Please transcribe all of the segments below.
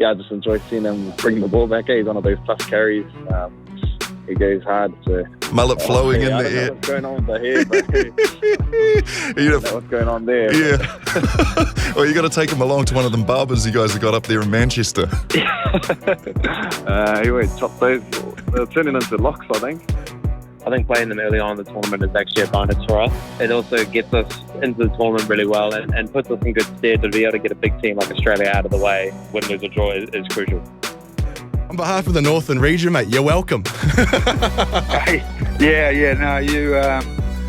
I just enjoy seeing him bring the ball back. He's one of those tough carries. He goes hard. So, mullet flowing in the air. I don't know what's going on with the hair, but I don't know what's going on there. Yeah. Well, you got to take him along to one of them barbers you guys have got up there in Manchester. He always chop those. They're turning into locks, I think. I think playing them early on in the tournament is actually a bonus for us. It also gets us into the tournament really well and puts us in good stead to be able to get a big team like Australia out of the way. Win, lose or draw is crucial. On behalf of the Northern region, mate, you're welcome.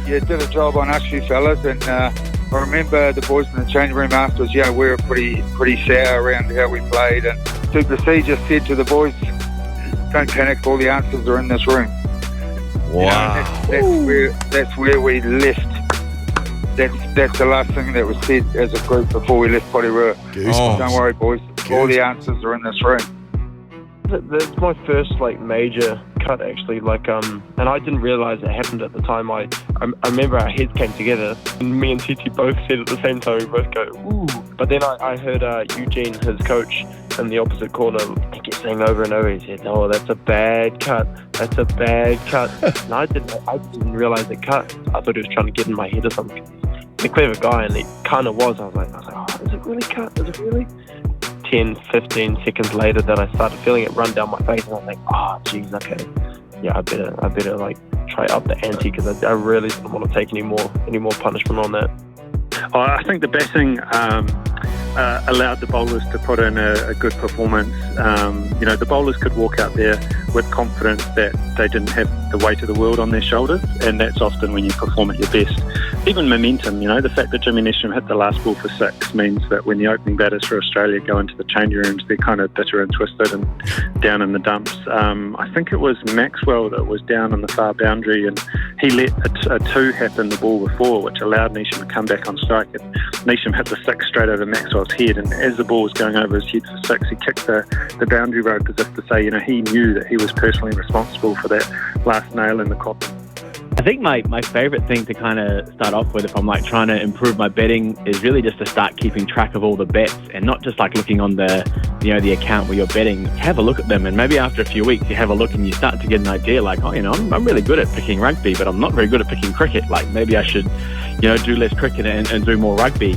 You did a job on us, you fellas, and I remember the boys in the change room afterwards, we were pretty sour around how we played, and Duplessis just said to the boys, don't panic, all the answers are in this room. Wow. That's where we left. That's the last thing that was said as a group before we left Porirua. Don't worry, boys, all the answers are in this room. That's my first major cut actually. And I didn't realise it happened at the time. I remember our heads came together, and me and Titi both said at the same time. We both go, "Ooh!" But then I heard Eugene, his coach, in the opposite corner, he kept saying over and over. He said, "Oh, that's a bad cut. That's a bad cut." And I didn't realise it cut. I thought he was trying to get in my head or something. He's a clever guy, and it kind of was. I was like, "Oh, is it really cut? Is it really?" 10, 15 seconds later, then I started feeling it run down my face, and I was like, "Oh, geez, okay, yeah, I better try up the ante because I really didn't want to take any more punishment on that." I think the batting allowed the bowlers to put in a good performance. The bowlers could walk out there with confidence that they didn't have the weight of the world on their shoulders, and that's often when you perform at your best. Even momentum, the fact that Jimmy Neesham hit the last ball for 6 means that when the opening batters for Australia go into the change rooms, they're kind of bitter and twisted and down in the dumps. I think it was Maxwell that was down on the far boundary, and he let a 2 happen the ball before, which allowed Neesham to come back on strike. And Neesham hit the 6 straight over Maxwell's head, and as the ball was going over his head for 6, he kicked the boundary rope as if to say, he knew that he was personally responsible for that last nail in the coffin. I think my favourite thing to kind of start off with if I'm trying to improve my betting is really just to start keeping track of all the bets and not just looking on the account where you're betting. Have a look at them, and maybe after a few weeks you have a look and you start to get an idea I'm really good at picking rugby, but I'm not very good at picking cricket. Maybe I should do less cricket and do more rugby.